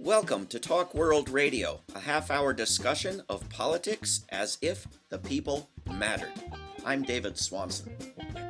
Welcome to Talk World Radio, a half-hour discussion of politics as if the people mattered. I'm David Swanson.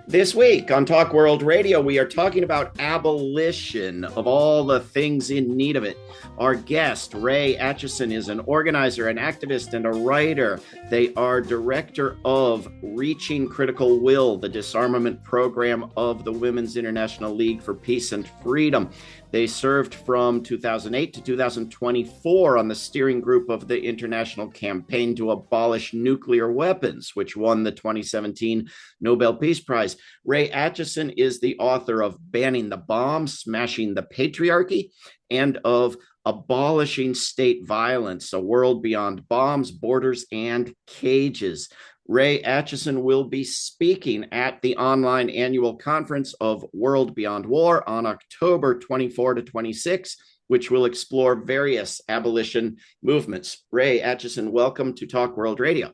This week on Talk World Radio, we are talking about abolition, of all the things in need of it. Our guest, Ray Acheson, is an organizer, an activist, and a writer. They are director of Reaching Critical Will, the disarmament program of the Women's International League for Peace and Freedom. They served from 2008 to 2024 on the steering group of the international campaign to abolish nuclear weapons, which won the 2017 Nobel Peace Prize. Ray Acheson is the author of Banning the Bomb, Smashing the Patriarchy, and of Abolishing State Violence, A World Beyond Bombs, Borders, and Cages. Ray Acheson will be speaking at the online annual conference of World Beyond War on October 24 to 26, which will explore various abolition movements. Ray Acheson, welcome to Talk World Radio.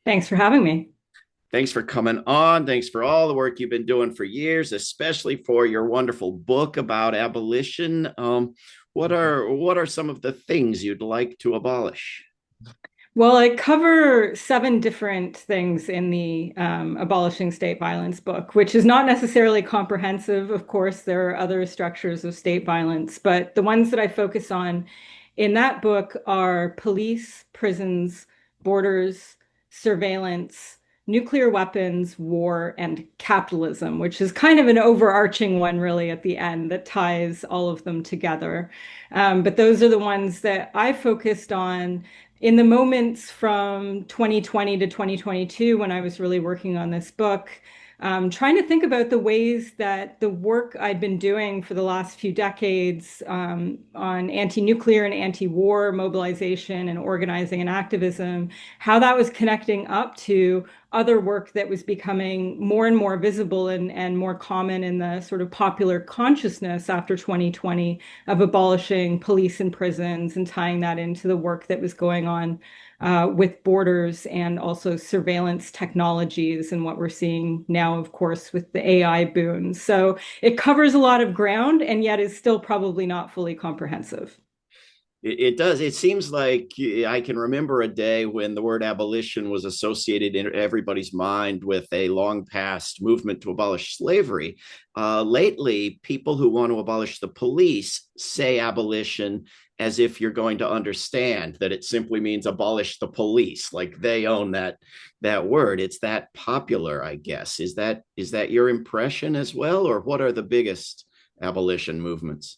Thanks for having me. Thanks for coming on. Thanks for all the work you've been doing for years, especially for your wonderful book about abolition. What are some of the things you'd like to abolish? Well, I cover 7 different things in the Abolishing State Violence book, which is not necessarily comprehensive. Of course, there are other structures of state violence, but the ones that I focus on in that book are police, prisons, borders, surveillance, nuclear weapons, war, and capitalism, which is kind of an overarching one really at the end that ties all of them together. But those are the ones that I focused on in the moments from 2020 to 2022, when I was really working on this book, trying to think about the ways that the work I'd been doing for the last few decades on anti-nuclear and anti-war mobilization and organizing and activism, how that was connecting up to other work that was becoming more and more visible and more common in the sort of popular consciousness after 2020 of abolishing police and prisons and tying that into the work that was going on with borders and also surveillance technologies and what we're seeing now, of course, with the AI boom. So it covers a lot of ground and yet is still probably not fully comprehensive. It does. It seems like I can remember a day when the word abolition was associated in everybody's mind with a long past movement to abolish slavery. Lately, people who want to abolish the police say abolition as if you're going to understand that it simply means abolish the police, like they own that word. It's that popular, I guess. Is that your impression as well, or what are the biggest abolition movements?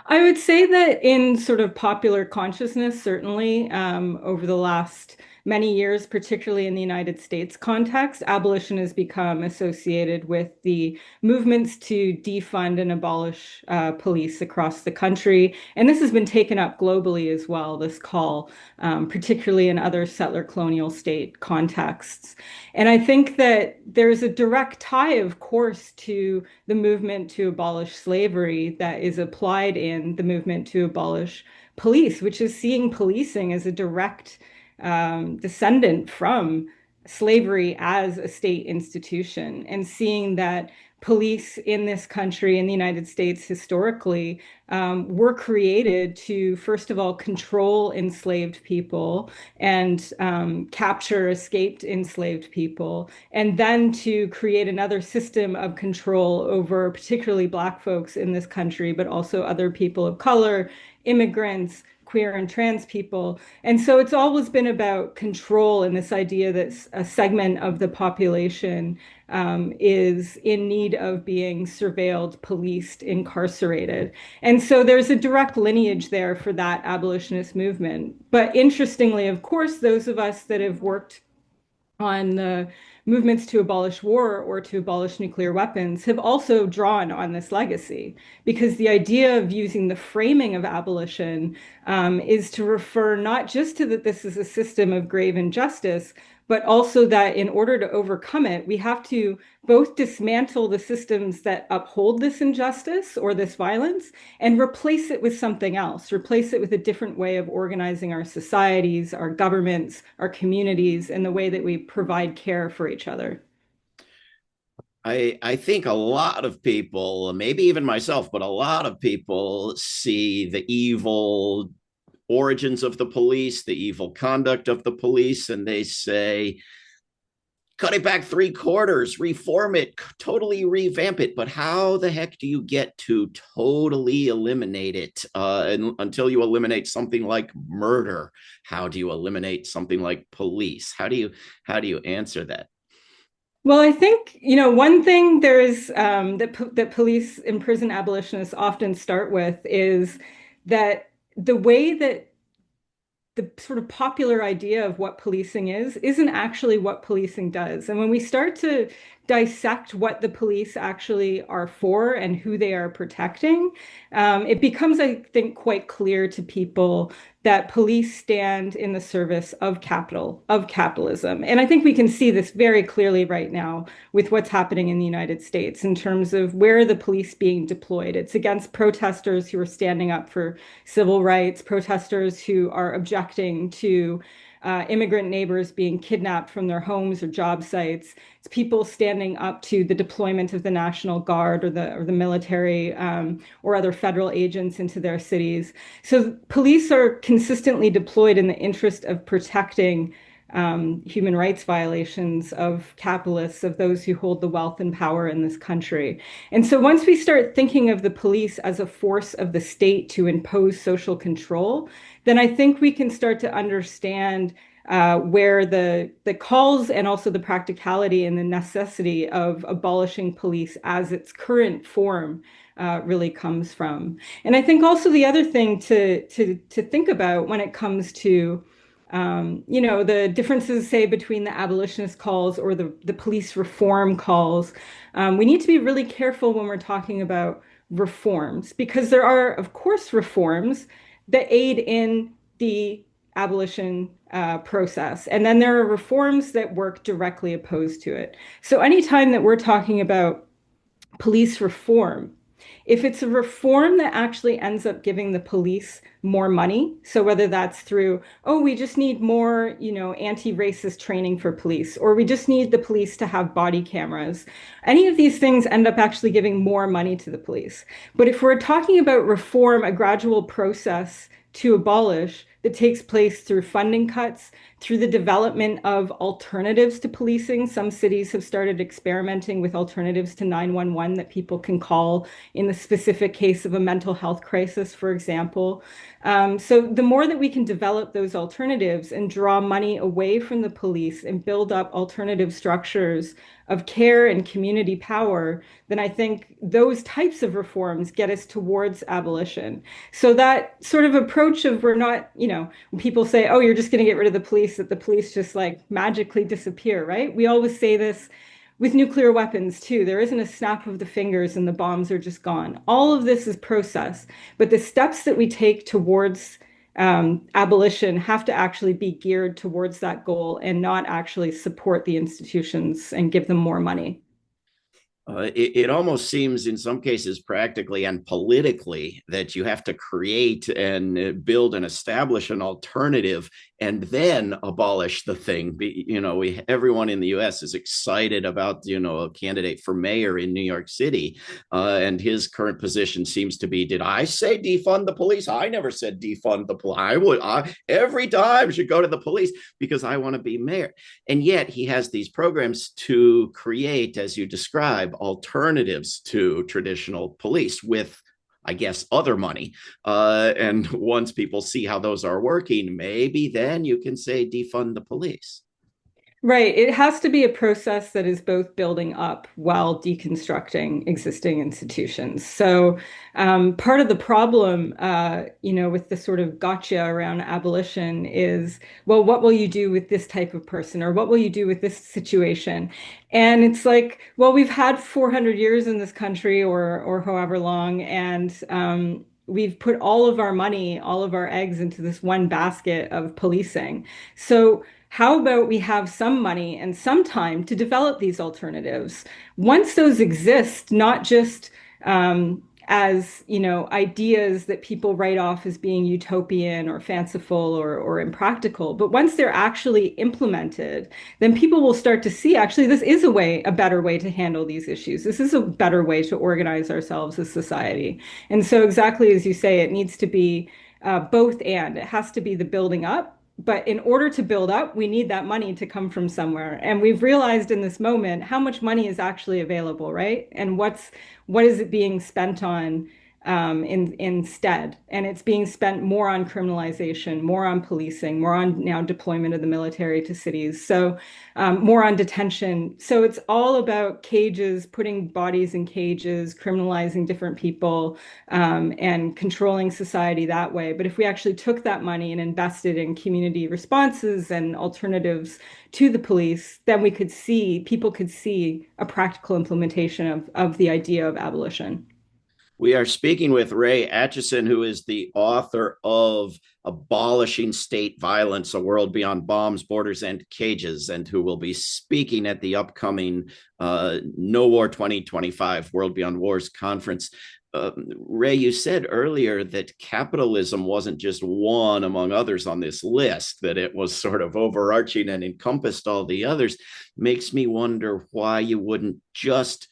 I would say that in sort of popular consciousness, certainly over the last many years, particularly in the United States context, abolition has become associated with the movements to defund and abolish police across the country. And this has been taken up globally as well, this call, particularly in other settler colonial state contexts. And I think that there's a direct tie, of course, to the movement to abolish slavery that is applied in the movement to abolish police, which is seeing policing as a direct descendant from slavery as a state institution, and seeing that police in this country, in the United States historically, were created to, first of all, control enslaved people and capture escaped enslaved people, and then to create another system of control over particularly Black folks in this country, but also other people of color, immigrants, queer and trans people. And so it's always been about control and this idea that a segment of the population is in need of being surveilled, policed, incarcerated. And so there's a direct lineage there for that abolitionist movement. But interestingly, of course, those of us that have worked on the movements to abolish war or to abolish nuclear weapons have also drawn on this legacy, because the idea of using the framing of abolition is to refer not just to that this is a system of grave injustice, but also that in order to overcome it, we have to both dismantle the systems that uphold this injustice or this violence and replace it with something else, replace it with a different way of organizing our societies, our governments, our communities, and the way that we provide care for each other. I think a lot of people, maybe even myself, but a lot of people see the evil origins of the police, the evil conduct of the police, and they say, cut it back three quarters, reform it, totally revamp it. But how the heck do you get to totally eliminate it until you eliminate something like murder? How do you eliminate something like police? How do you answer that? Well, I think, one thing there is that police and prison abolitionists often start with is that the way that the sort of popular idea of what policing is isn't actually what policing does. And when we start to dissect what the police actually are for and who they are protecting, it becomes, I think, quite clear to people that police stand in the service of capitalism. And I think we can see this very clearly right now with what's happening in the United States in terms of where the police being deployed. It's against protesters who are standing up for civil rights, protesters who are objecting to immigrant neighbors being kidnapped from their homes or job sites. It's people standing up to the deployment of the National Guard or the military or other federal agents into their cities. So police are consistently deployed in the interest of protecting human rights violations of capitalists, of those who hold the wealth and power in this country. And so once we start thinking of the police as a force of the state to impose social control, then I think we can start to understand where the calls and also the practicality and the necessity of abolishing police as its current form really comes from. And I think also the other thing to think about when it comes to the differences, say, between the abolitionist calls or the police reform calls. We need to be really careful when we're talking about reforms, because there are, of course, reforms that aid in the abolition process. And then there are reforms that work directly opposed to it. So anytime that we're talking about police reform, if it's a reform that actually ends up giving the police more money, so whether that's through, oh, we just need more, anti-racist training for police, or we just need the police to have body cameras, any of these things end up actually giving more money to the police. But if we're talking about reform, a gradual process to abolish that takes place through funding cuts, through the development of alternatives to policing. Some cities have started experimenting with alternatives to 911 that people can call in the specific case of a mental health crisis, for example. So the more that we can develop those alternatives and draw money away from the police and build up alternative structures of care and community power, then I think those types of reforms get us towards abolition. So that sort of approach of we're not, when people say, oh, you're just going to get rid of the police, that the police just like magically disappear, right? We always say this with nuclear weapons too. There isn't a snap of the fingers and the bombs are just gone. All of this is process, but the steps that we take towards abolition have to actually be geared towards that goal and not actually support the institutions and give them more money. It almost seems in some cases practically and politically that you have to create and build and establish an alternative and then abolish the thing. Everyone in the US is excited about a candidate for mayor in New York City, and his current position seems to be, did I say defund the police? I never said defund the police. Every time should go to the police because I want to be mayor. And yet he has these programs to create, as you describe, alternatives to traditional police with, I guess, other money. And once people see how those are working, maybe then you can say defund the police. Right. It has to be a process that is both building up while deconstructing existing institutions. So part of the problem, with the sort of gotcha around abolition is, well, what will you do with this type of person? Or what will you do with this situation? And it's like, well, we've had 400 years in this country or however long, and we've put all of our money, all of our eggs into this one basket of policing. So how about we have some money and some time to develop these alternatives? Once those exist, not just as, ideas that people write off as being utopian or fanciful or impractical. But once they're actually implemented, then people will start to see actually this is a better way to handle these issues. This is a better way to organize ourselves as society. And so exactly as you say, it needs to be both and. It has to be the building up. But in order to build up, we need that money to come from somewhere. And we've realized in this moment how much money is actually available, right? And what is it being spent on instead? And it's being spent more on criminalization, more on policing, more on now deployment of the military to cities. So more on detention. So it's all about cages, putting bodies in cages, criminalizing different people, and controlling society that way. But if we actually took that money and invested in community responses and alternatives to the police, then people could see a practical implementation of the idea of abolition. We are speaking with Ray Acheson, who is the author of Abolishing State Violence, A World Beyond Bombs, Borders, and Cages, and who will be speaking at the upcoming No War 2025 World Beyond Wars conference. Ray, you said earlier that capitalism wasn't just one among others on this list, that it was sort of overarching and encompassed all the others. Makes me wonder why you wouldn't just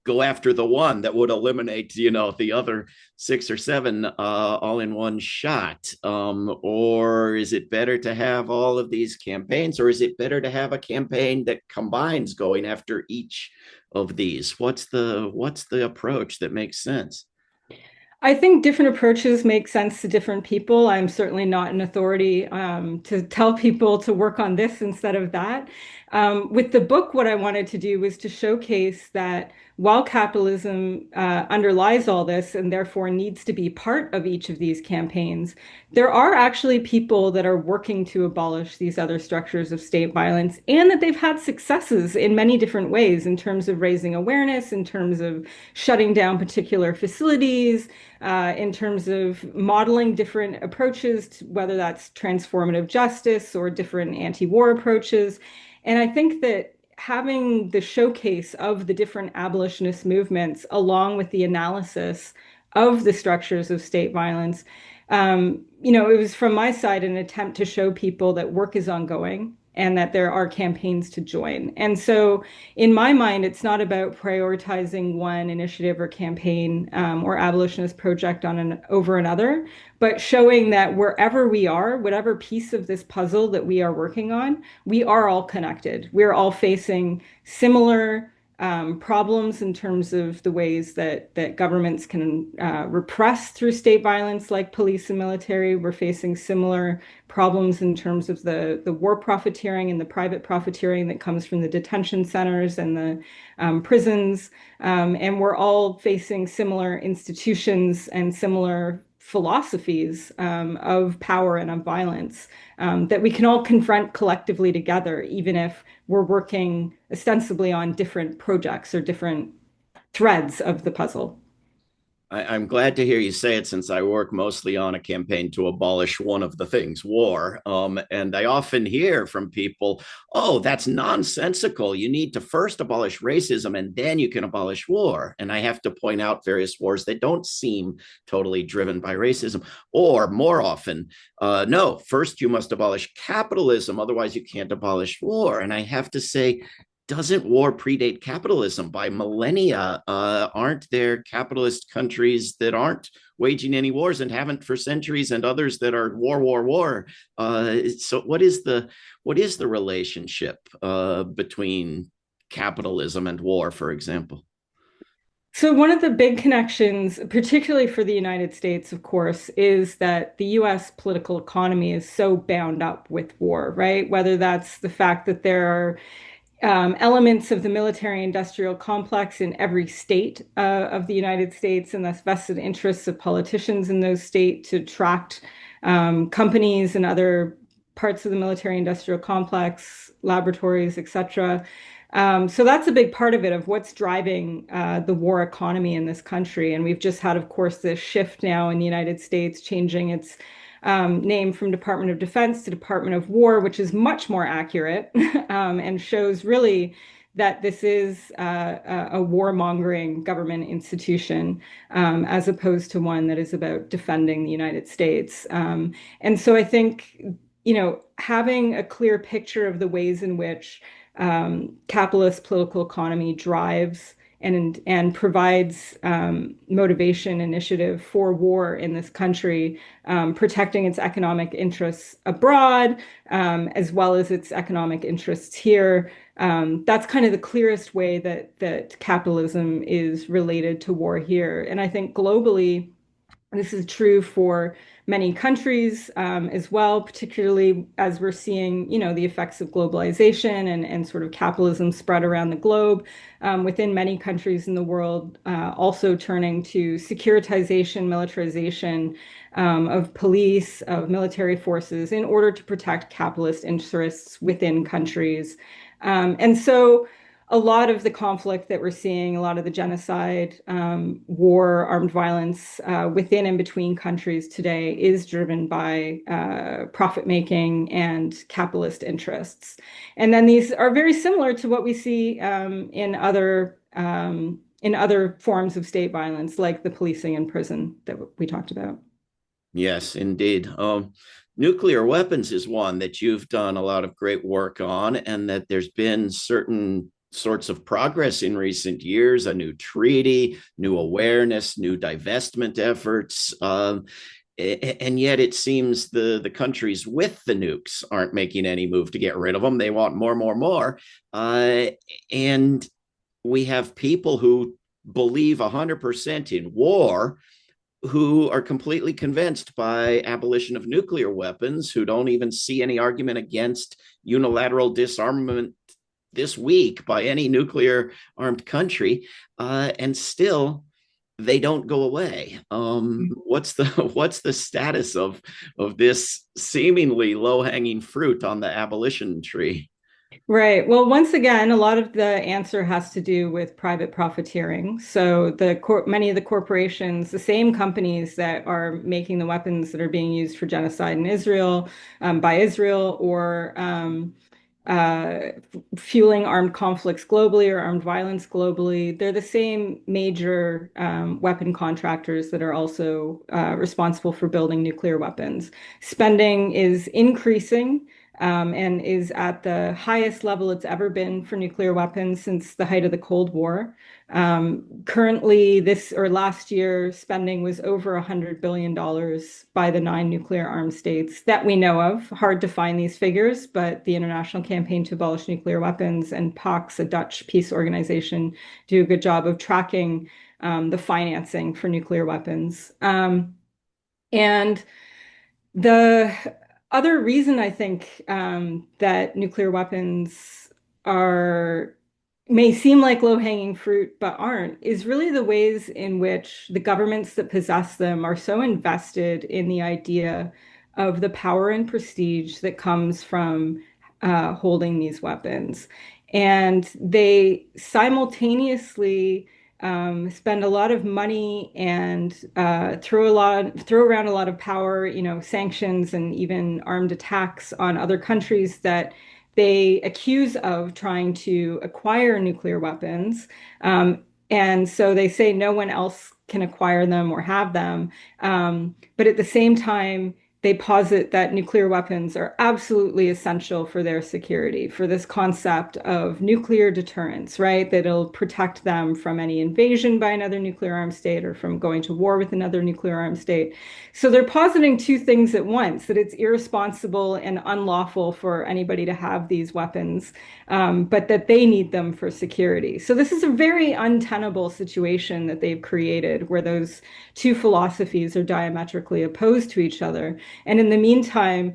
go after the one that would eliminate, the other six or seven all in one shot? Or is it better to have all of these campaigns, or is it better to have a campaign that combines going after each of these? What's the approach that makes sense? I think different approaches make sense to different people. I'm certainly not an authority to tell people to work on this instead of that. With the book, what I wanted to do was to showcase that while capitalism underlies all this and therefore needs to be part of each of these campaigns, there are actually people that are working to abolish these other structures of state violence, and that they've had successes in many different ways in terms of raising awareness, in terms of shutting down particular facilities, in terms of modeling different approaches, whether that's transformative justice or different anti-war approaches. And I think that having the showcase of the different abolitionist movements, along with the analysis of the structures of state violence, it was from my side an attempt to show people that work is ongoing and that there are campaigns to join. And so, in my mind, it's not about prioritizing one initiative or campaign or abolitionist project over another, but showing that wherever we are, whatever piece of this puzzle that we are working on, we are all connected. We're all facing similar problems in terms of the ways that governments can repress through state violence, like police and military. We're facing similar problems in terms of the war profiteering and the private profiteering that comes from the detention centers and the prisons. And we're all facing similar institutions and similar philosophies of power and of violence that we can all confront collectively together, even if we're working ostensibly on different projects or different threads of the puzzle. I'm glad to hear you say it, since I work mostly on a campaign to abolish one of the things, war. And I often hear from people, oh, that's nonsensical. You need to first abolish racism and then you can abolish war. And I have to point out various wars that don't seem totally driven by racism. Or more often, no, first you must abolish capitalism, otherwise you can't abolish war. And I have to say, doesn't war predate capitalism by millennia? Aren't there capitalist countries that aren't waging any wars and haven't for centuries, and others that are war? So what is the relationship between capitalism and war, for example? So one of the big connections, particularly for the United States, of course, is that the US political economy is so bound up with war, right? Whether that's the fact that there are elements of the military industrial complex in every state of the United States, and thus vested interests of politicians in those states to attract companies and other parts of the military industrial complex, laboratories, etc. So that's a big part of it, of what's driving the war economy in this country. And we've just had, of course, this shift now in the United States, changing its name from Department of Defense to Department of War, which is much more accurate and shows really that this is a warmongering government institution, as opposed to one that is about defending the United States. And so I think, having a clear picture of the ways in which capitalist political economy drives and provides motivation initiative for war in this country, protecting its economic interests abroad, as well as its economic interests here. That's kind of the clearest way that capitalism is related to war here. And I think globally, this is true for many countries as well, particularly as we're seeing, the effects of globalization and sort of capitalism spread around the globe, within many countries in the world, also turning to securitization, militarization of police, of military forces in order to protect capitalist interests within countries. And so a lot of the conflict that we're seeing, a lot of the genocide, war, armed violence within and between countries today is driven by profit making and capitalist interests. And then these are very similar to what we see in other forms of state violence, like the policing in prison that we talked about. Yes, indeed. Nuclear weapons is one that you've done a lot of great work on, and that there's been certain sorts of progress in recent years, a new treaty, new awareness, new divestment efforts. And yet it seems the countries with the nukes aren't making any move to get rid of them. They want more, more, more. And we have people who believe 100% in war, who are completely convinced by abolition of nuclear weapons, who don't even see any argument against unilateral disarmament this week by any nuclear armed country, and still they don't go away. What's the status of this seemingly low hanging fruit on the abolition tree? Right. Well, once again, a lot of the answer has to do with private profiteering. So many of the corporations, the same companies that are making the weapons that are being used for genocide in Israel, by Israel, or uh, fueling armed conflicts globally or armed violence globally, they're the same major weapon contractors that are also responsible for building nuclear weapons. Spending is increasing, and is at the highest level it's ever been for nuclear weapons since the height of the Cold War. Currently, this or last year, spending was over $100 billion by the 9 nuclear armed states that we know of. Hard to find these figures, but the International Campaign to Abolish Nuclear Weapons and PAX, a Dutch peace organization, do a good job of tracking the financing for nuclear weapons. And the other reason I think that nuclear weapons are may seem like low-hanging fruit but aren't is really the ways in which the governments that possess them are so invested in the idea of the power and prestige that comes from holding these weapons. And they simultaneously spend a lot of money and throw around a lot of power, sanctions and even armed attacks on other countries that they accuse of trying to acquire nuclear weapons. And so they say no one else can acquire them or have them. But at the same time, they posit that nuclear weapons are absolutely essential for their security, for this concept of nuclear deterrence, right? That it'll protect them from any invasion by another nuclear armed state or from going to war with another nuclear armed state. So they're positing two things at once, that it's irresponsible and unlawful for anybody to have these weapons, but that they need them for security. So this is a very untenable situation that they've created, where those two philosophies are diametrically opposed to each other. And in the meantime,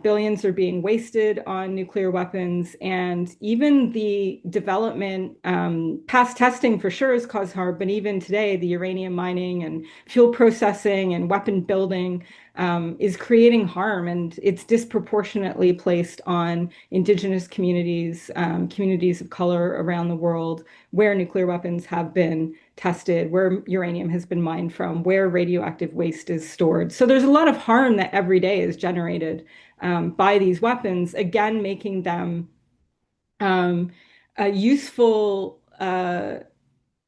billions are being wasted on nuclear weapons, and even the development, past testing for sure has caused harm, but even today, the uranium mining and fuel processing and weapon building is creating harm, and it's disproportionately placed on indigenous communities, communities of color around the world, where nuclear weapons have been tested, where uranium has been mined from, where radioactive waste is stored. So there's a lot of harm that every day is generated by these weapons, again, making them a useful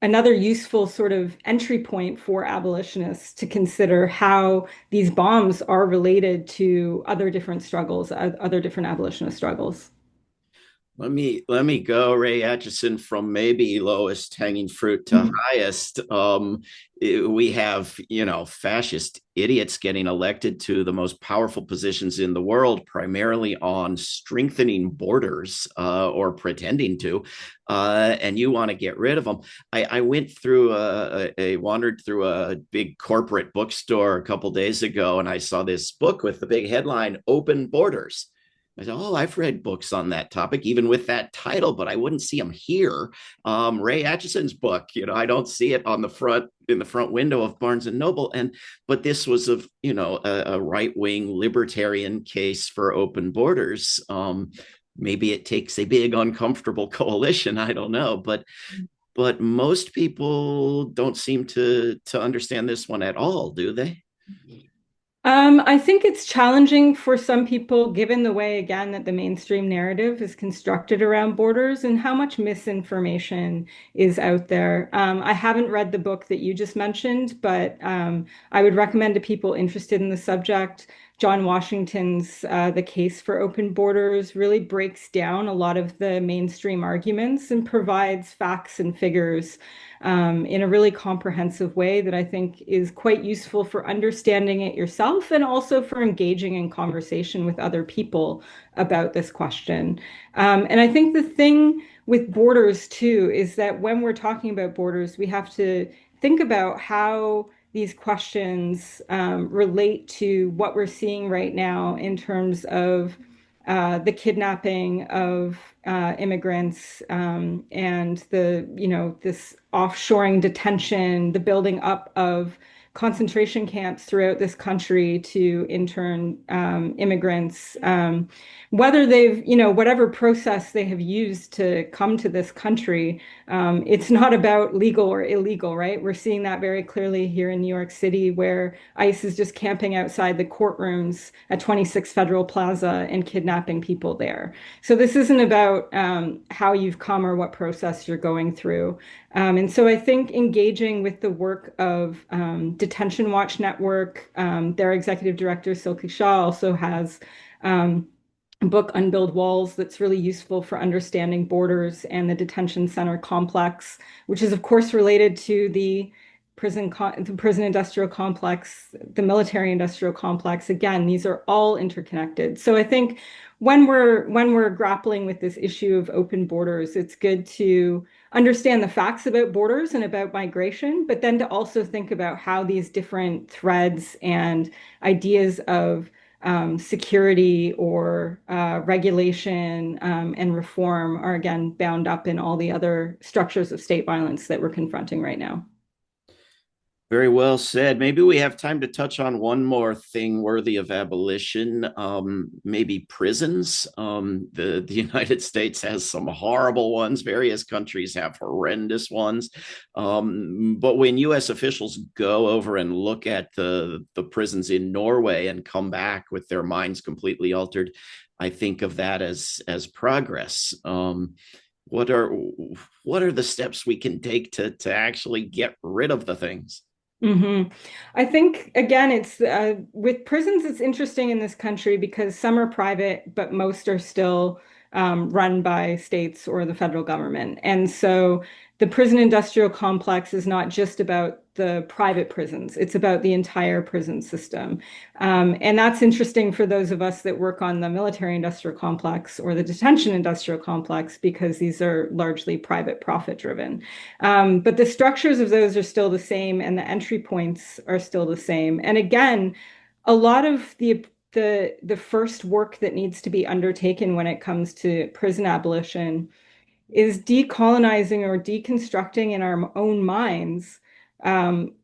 another useful sort of entry point for abolitionists to consider how these bombs are related to other different struggles, other different abolitionist struggles. Let me go, Ray Acheson, from maybe lowest hanging fruit to highest. We have, fascist idiots getting elected to the most powerful positions in the world, primarily on strengthening borders or pretending to, and you want to get rid of them. I wandered through a big corporate bookstore a couple days ago, and I saw this book with the big headline, "Open Borders." I said, "Oh, I've read books on that topic, even with that title, but I wouldn't see them here." Ray Acheson's book, I don't see it on the front in the front window of Barnes and Noble. But this was a right wing libertarian case for open borders. Maybe it takes a big uncomfortable coalition. I don't know, but most people don't seem to understand this one at all, do they? I think it's challenging for some people, given the way, again, that the mainstream narrative is constructed around borders and how much misinformation is out there. I haven't read the book that you just mentioned, but I would recommend to people interested in the subject. John Washington's The Case for Open Borders really breaks down a lot of the mainstream arguments and provides facts and figures in a really comprehensive way that I think is quite useful for understanding it yourself and also for engaging in conversation with other people about this question. And I think the thing with borders too is that when we're talking about borders, we have to think about how these questions relate to what we're seeing right now in terms of the kidnapping of immigrants and this offshoring detention, the building up of concentration camps throughout this country to intern immigrants, whether they've, whatever process they have used to come to this country, it's not about legal or illegal, right? We're seeing that very clearly here in New York City, where ICE is just camping outside the courtrooms at 26 Federal Plaza and kidnapping people there. So this isn't about how you've come or what process you're going through. And so I think engaging with the work of Detention Watch Network, their executive director, Silke Shaw, also has book Unbuild Walls that's really useful for understanding borders and the detention center complex, which is of course related to the prison industrial complex, the military industrial complex. Again, these are all interconnected. So I think when we're grappling with this issue of open borders, it's good to understand the facts about borders and about migration, but then to also think about how these different threads and ideas of security or regulation and reform are again bound up in all the other structures of state violence that we're confronting right now. Very well said. Maybe we have time to touch on one more thing worthy of abolition, maybe prisons. The United States has some horrible ones. Various countries have horrendous ones. But when U.S. officials go over and look at the prisons in Norway and come back with their minds completely altered, I think of that as progress. What are the steps we can take to actually get rid of the things? I think, again, it's with prisons, it's interesting in this country because some are private, but most are still run by states or the federal government. And so the prison industrial complex is not just about the private prisons, it's about the entire prison system. And that's interesting for those of us that work on the military industrial complex or the detention industrial complex, because these are largely private profit driven. But the structures of those are still the same and the entry points are still the same. And again, a lot of the first work that needs to be undertaken when it comes to prison abolition is decolonizing or deconstructing in our own minds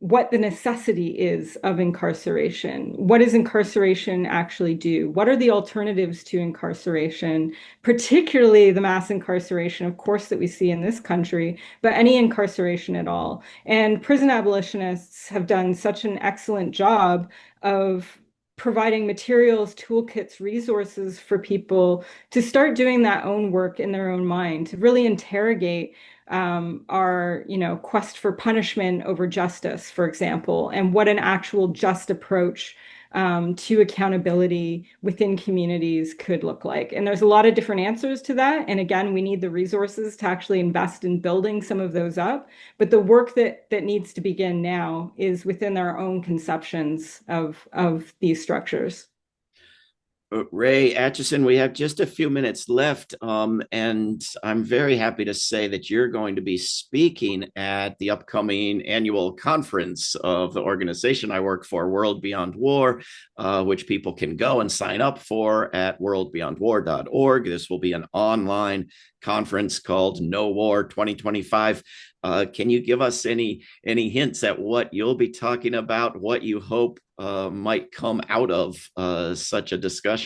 what the necessity is of incarceration. What does incarceration actually do? What are the alternatives to incarceration, particularly the mass incarceration, of course, that we see in this country, but any incarceration at all? And prison abolitionists have done such an excellent job of providing materials, toolkits, resources for people to start doing that own work in their own mind, to really interrogate our, quest for punishment over justice, for example, and what an actual just approach to accountability within communities could look like. And there's a lot of different answers to that. And again, we need the resources to actually invest in building some of those up. But the work that needs to begin now is within our own conceptions of these structures. Ray Acheson, we have just a few minutes left, and I'm very happy to say that you're going to be speaking at the upcoming annual conference of the organization I work for, World Beyond War, which people can go and sign up for at worldbeyondwar.org. This will be an online conference called No War 2025. Can you give us any hints at what you'll be talking about, what you hope might come out of such a discussion?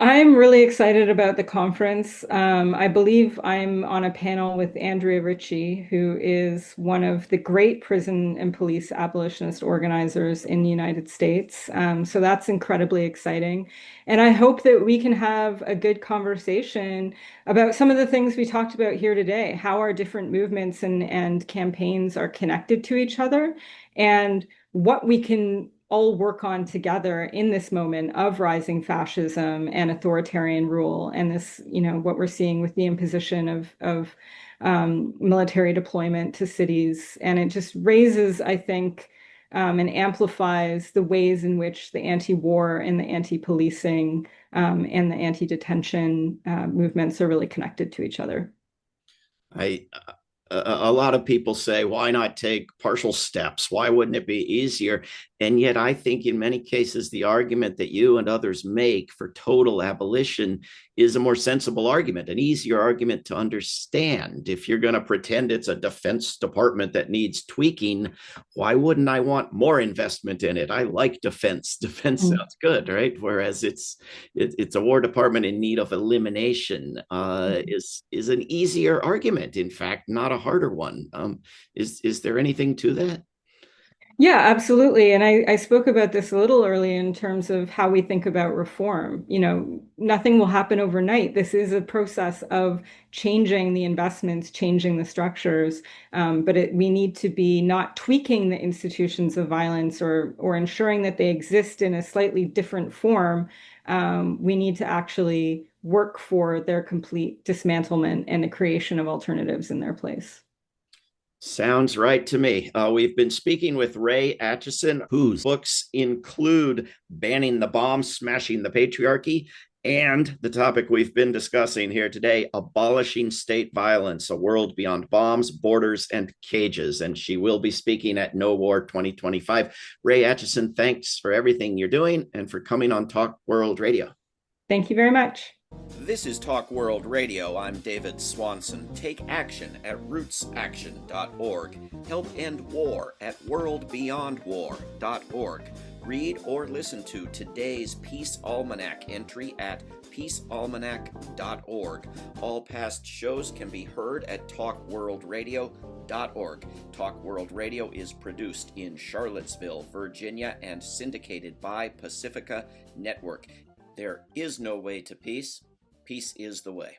I'm really excited about the conference. I believe I'm on a panel with Andrea Ritchie, who is one of the great prison and police abolitionist organizers in the United States. So that's incredibly exciting. And I hope that we can have a good conversation about some of the things we talked about here today, how our different movements and campaigns are connected to each other, and what we can all work on together in this moment of rising fascism and authoritarian rule, and this, what we're seeing with the imposition of military deployment to cities. And it just raises, I think, and amplifies the ways in which the anti-war and the anti-policing and the anti-detention movements are really connected to each other. A lot of people say, why not take partial steps? Why wouldn't it be easier? And yet I think in many cases, the argument that you and others make for total abolition is a more sensible argument, an easier argument to understand. If you're going to pretend it's a Defense Department that needs tweaking, why wouldn't I want more investment in it? I like defense. Defense sounds good, right? Whereas it's a War Department in need of elimination is an easier argument. In fact, not a harder one. Is there anything to that? Yeah, absolutely. And I spoke about this a little early in terms of how we think about reform. Nothing will happen overnight. This is a process of changing the investments, changing the structures. But we need to be not tweaking the institutions of violence or ensuring that they exist in a slightly different form. We need to actually work for their complete dismantlement and the creation of alternatives in their place. Sounds right to me. We've been speaking with Ray Acheson, whose books include Banning the Bomb, Smashing the Patriarchy, and the topic we've been discussing here today, Abolishing State Violence, a World Beyond Bombs, Borders, and Cages. And she will be speaking at No War 2025. Ray Acheson, thanks for everything you're doing and for coming on Talk World Radio. Thank you very much. This is Talk World Radio. I'm David Swanson. Take action at rootsaction.org. Help end war at worldbeyondwar.org. Read or listen to today's Peace Almanac entry at peacealmanac.org. All past shows can be heard at talkworldradio.org. Talk World Radio is produced in Charlottesville, Virginia, and syndicated by Pacifica Network. There is no way to peace. Peace is the way.